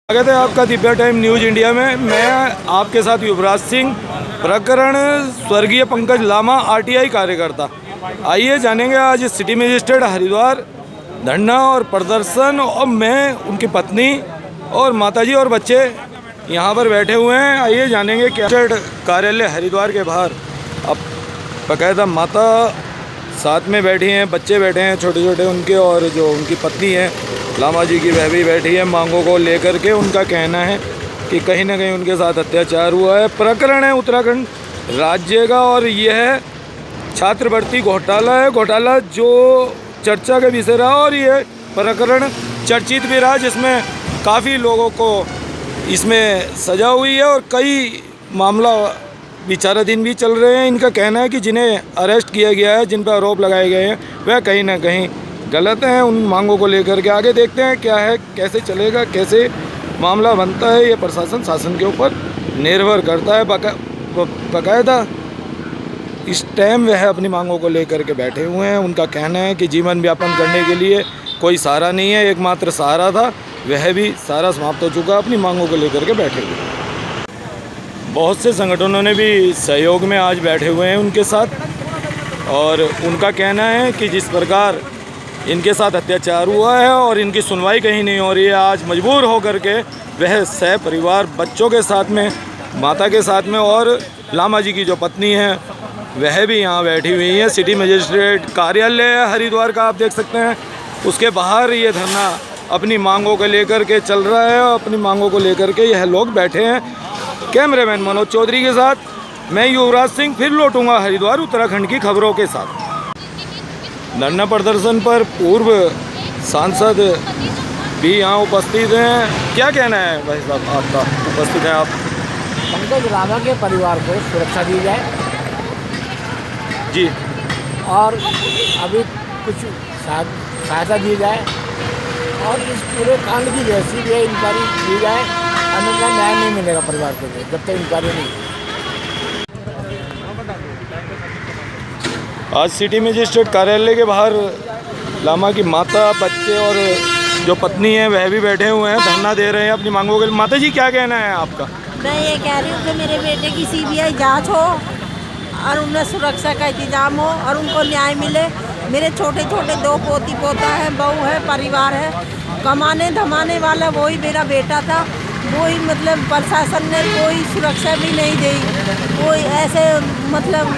स्वागत है आपका दिव्या टाइम न्यूज़ इंडिया में। मैं आपके साथ युवराज सिंह। प्रकरण स्वर्गीय पंकज लामा आरटीआई कार्यकर्ता। आइए जानेंगे आज सिटी मजिस्ट्रेट हरिद्वार धरना और प्रदर्शन, और मैं उनकी पत्नी और माताजी और बच्चे यहाँ पर बैठे हुए हैं। आइए जानेंगे क्या कार्यालय हरिद्वार के बाहर अब बाकायदा माता साथ में बैठी हैं, बच्चे बैठे हैं छोटे छोटे उनके, और जो उनकी पत्नी है लामा जी की वह भी बैठी है मांगों को लेकर के। उनका कहना है कि कहीं ना कहीं उनके साथ अत्याचार हुआ है। प्रकरण है उत्तराखंड राज्य का, और यह है छात्रवृत्ति घोटाला है। घोटाला जो चर्चा का विषय रहा, और ये प्रकरण चर्चित भी रहा, जिसमें काफ़ी लोगों को इसमें सजा हुई है और कई मामला विचाराधीन भी चल रहे हैं। इनका कहना है कि जिन्हें अरेस्ट किया गया है, जिन पर आरोप लगाए गए हैं, वह कहीं ना कहीं गलत हैं। उन मांगों को लेकर के आगे देखते हैं क्या है, कैसे चलेगा, कैसे मामला बनता है। ये प्रशासन शासन के ऊपर निर्भर करता है। बाकायदा इस टाइम वह अपनी मांगों को लेकर के बैठे हुए हैं। उनका कहना है कि जीवन व्यापन करने के लिए कोई सहारा नहीं है, एकमात्र सहारा था, वह भी सहारा समाप्त हो चुका। अपनी मांगों को लेकर के बैठे हुए हैं। बहुत से संगठनों ने भी सहयोग में आज बैठे हुए हैं उनके साथ, और उनका कहना है कि जिस प्रकार इनके साथ अत्याचार हुआ है और इनकी सुनवाई कहीं नहीं हो रही है, आज मजबूर होकर के वह सह परिवार बच्चों के साथ में, माता के साथ में, और लामा जी की जो पत्नी है वह भी यहाँ बैठी हुई है। सिटी मजिस्ट्रेट कार्यालय हरिद्वार का आप देख सकते हैं, उसके बाहर ये धरना अपनी मांगों को लेकर के चल रहा है, और अपनी मांगों को लेकर के यह लोग बैठे हैं। कैमरामैन मनोज चौधरी के साथ मैं युवराज सिंह फिर लौटूंगा हरिद्वार उत्तराखंड की खबरों के साथ। धरना प्रदर्शन पर पूर्व सांसद भी यहाँ उपस्थित हैं। क्या कहना है भाई साहब आपका? उपस्थित हैं आप। पंकज लामा के परिवार को सुरक्षा दी जाए, जी, और अभी कुछ सहायता दी जाए, और इस पूरे कांड की जैसी भी इंक्वायरी की जाए, अन्यथा न्याय नहीं मिलेगा परिवार को जब तक इंक्वायरी नहीं। आज सिटी मजिस्ट्रेट कार्यालय के बाहर लामा की माता, बच्चे और जो पत्नी है वह भी बैठे हुए हैं, धरना दे रहे हैं अपनी मांगों के लिए। माता जी क्या कहना है आपका? मैं ये कह रही हूँ कि मेरे बेटे की सीबीआई जांच हो और उन्हें सुरक्षा का इंतजाम हो और उनको न्याय मिले। मेरे छोटे छोटे 2 पोती पोता है, बहू है, परिवार है। कमाने धमाने वाला वही मेरा बेटा था, वही मतलब प्रशासन ने कोई सुरक्षा भी नहीं दी। कोई ऐसे मतलब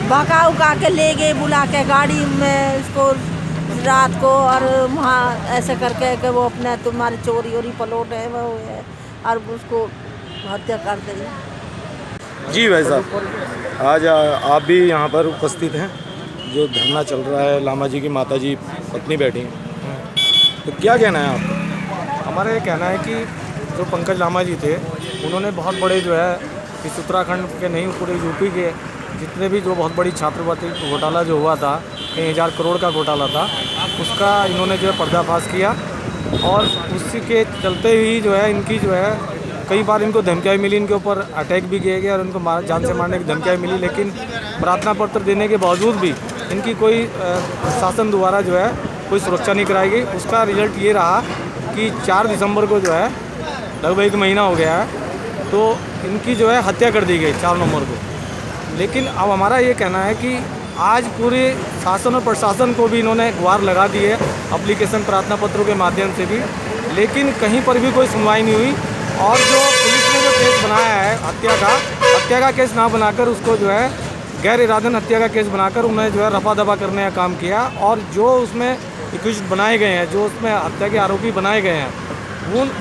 भगा उगा के ले गए, बुला के गाड़ी में इसको रात को, और वहाँ ऐसे करके कि वो अपना तुम्हारी चोरी वोरी पलोट है वो है, और उसको हत्या कर दी। जी भाई साहब, आज आप भी यहाँ पर उपस्थित हैं। जो धरना चल रहा है, लामा जी की माता जी पत्नी बैठी हैं, तो क्या कहना है आप? हमारा ये कहना है कि जो पंकज लामा जी थे, उन्होंने बहुत बड़े जो है इस उत्तराखंड के नहीं, पूरे यूपी के जितने भी जो बहुत बड़ी छात्रवृत्ति घोटाला जो हुआ था, कई हज़ार करोड़ का घोटाला था, उसका इन्होंने जो है पर्दाफाश किया। और उसी के चलते ही जो है इनकी जो है कई बार इनको धमकियाँ मिली, इनके ऊपर अटैक भी किए गए और इनको जान से मारने की धमकियाँ मिली। लेकिन प्रार्थना पत्र देने के बावजूद भी इनकी कोई शासन द्वारा जो है कोई सुरक्षा नहीं कराई गई। उसका रिजल्ट ये रहा कि 4 दिसंबर को जो है लगभग 1 महीना हो गया है, तो इनकी जो है हत्या कर दी गई 4 नवंबर को। लेकिन अब हमारा ये कहना है कि आज पूरे शासन और प्रशासन को भी इन्होंने गुहार लगा दी है एप्लीकेशन प्रार्थना पत्रों के माध्यम से भी, लेकिन कहीं पर भी कोई सुनवाई नहीं हुई। और जो पुलिस ने जो केस बनाया है हत्या का केस ना बनाकर उसको जो है गैर इरादन हत्या का केस बनाकर उन्हें जो है रफा दफा करने का काम किया। और जो उसमें एक्यूज्ड बनाए गए हैं, जो उसमें हत्या के आरोपी बनाए गए हैं,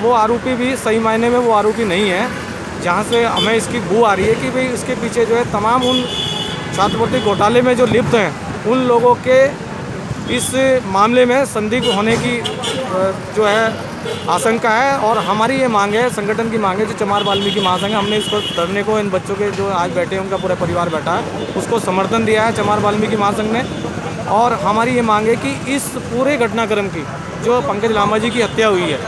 वो आरोपी भी सही मायने में वो आरोपी नहीं है। जहाँ से हमें इसकी बू आ रही है कि भाई इसके पीछे जो है तमाम उन छात्रवृत्ति घोटाले में जो लिप्त हैं उन लोगों के इस मामले में संदिग्ध होने की जो है आशंका है। और हमारी ये मांग है, संगठन की मांग है, जो चमार वाल्मीकि महासंघ, हमने इसको धरने को, इन बच्चों के जो आज बैठे हैं उनका पूरा परिवार बैठा है, उसको समर्थन दिया है चमार वाल्मीकि महासंघ ने। और हमारी ये मांग है कि इस पूरे घटनाक्रम की, जो पंकज लामा जी की हत्या हुई है,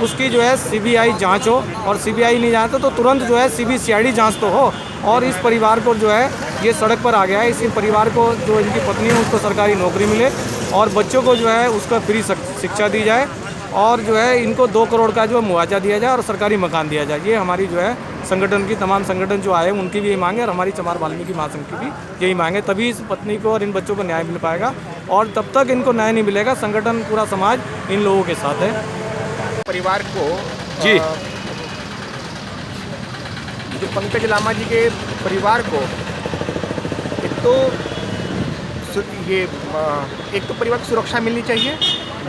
उसकी जो है सीबीआई जांच हो, और सीबीआई नहीं जांचता तो तुरंत जो है सीबीसीआईडी जांच तो हो। और इस परिवार को जो है ये सड़क पर आ गया है, इसी परिवार को जो इनकी पत्नी है उसको सरकारी नौकरी मिले, और बच्चों को जो है उसका फ्री शिक्षा दी जाए। और जो है इनको 2 करोड़ का जो मुआवजा दिया जाए और सरकारी मकान दिया जाए। ये हमारी जो है संगठन की तमाम संगठन जो आए उनकी भी यही मांग है और हमारी चमार वाल्मीकि महासंघ की भी यही मांग है। तभी इस पत्नी को और इन बच्चों को न्याय मिल पाएगा और तब तक इनको न्याय नहीं मिलेगा संगठन पूरा समाज इन लोगों के साथ है। परिवार को जी। जो पंकज लामा जी के परिवार को एक तो परिवार को सुरक्षा मिलनी चाहिए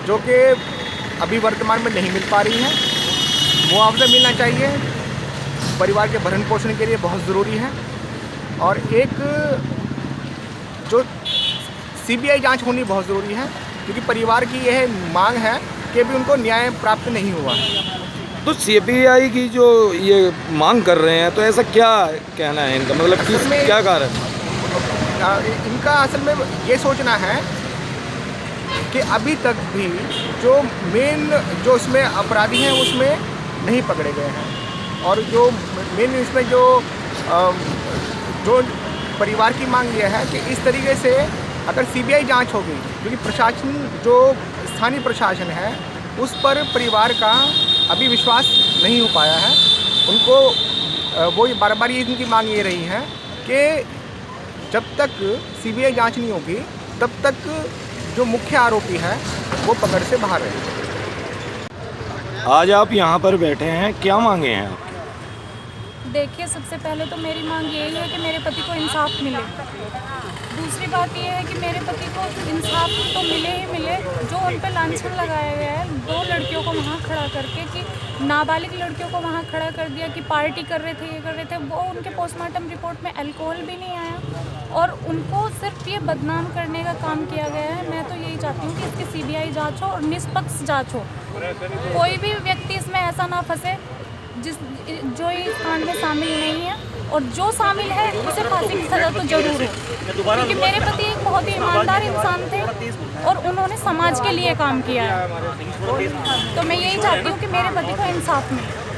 जो कि अभी वर्तमान में नहीं मिल पा रही है। मुआवजा मिलना चाहिए, परिवार के भरण पोषण के लिए बहुत ज़रूरी है। और एक जो सीबीआई जांच होनी बहुत ज़रूरी है क्योंकि परिवार की यह मांग है कि अभी उनको न्याय प्राप्त नहीं हुआ। तो सीबीआई की जो ये मांग कर रहे हैं तो ऐसा क्या कहना है इनका, मतलब किस क्या कारण है? इनका असल में ये सोचना है कि अभी तक भी जो मेन जो उसमें अपराधी हैं उसमें नहीं पकड़े गए हैं और जो मेन इसमें जो परिवार की मांग ये है कि इस तरीके से अगर सीबीआई जांच होगी क्योंकि प्रशासन जो स्थानीय प्रशासन है उस पर परिवार का अभी विश्वास नहीं हो पाया है। उनको वो बार बार ये इनकी मांग ये रही है कि जब तक सीबीआई जांच नहीं होगी तब तक जो मुख्य आरोपी है वो पकड़ से बाहर रहेगा। आज आप यहाँ पर बैठे हैं, क्या मांगे हैं आप? देखिए, सबसे पहले तो मेरी मांग यही है कि मेरे पति को इंसाफ मिले। दूसरी बात यह है कि मेरे पति को इंसाफ तो मिले ही मिले। जो उन पर लांछन लगाया गया है 2 लड़कियों को वहाँ खड़ा करके कि नाबालिग लड़कियों को वहाँ खड़ा कर दिया कि पार्टी कर रहे थे, ये कर रहे थे, वो उनके पोस्टमार्टम रिपोर्ट में अल्कोहल भी नहीं आया और उनको सिर्फ ये बदनाम करने का काम किया गया है। मैं तो यही चाहती हूँ कि इसकी सीबीआई जाँच हो और निष्पक्ष जाँच हो। कोई भी व्यक्ति इसमें ऐसा ना फंसे जो इस कांड में शामिल नहीं है और जो शामिल है उसे फांसी की सज़ा तो जरूर हो क्योंकि मेरे पति एक बहुत ही ईमानदार इंसान थे और उन्होंने समाज के लिए काम किया है। तो मैं यही चाहती हूँ कि मेरे पति को इंसाफ मिले।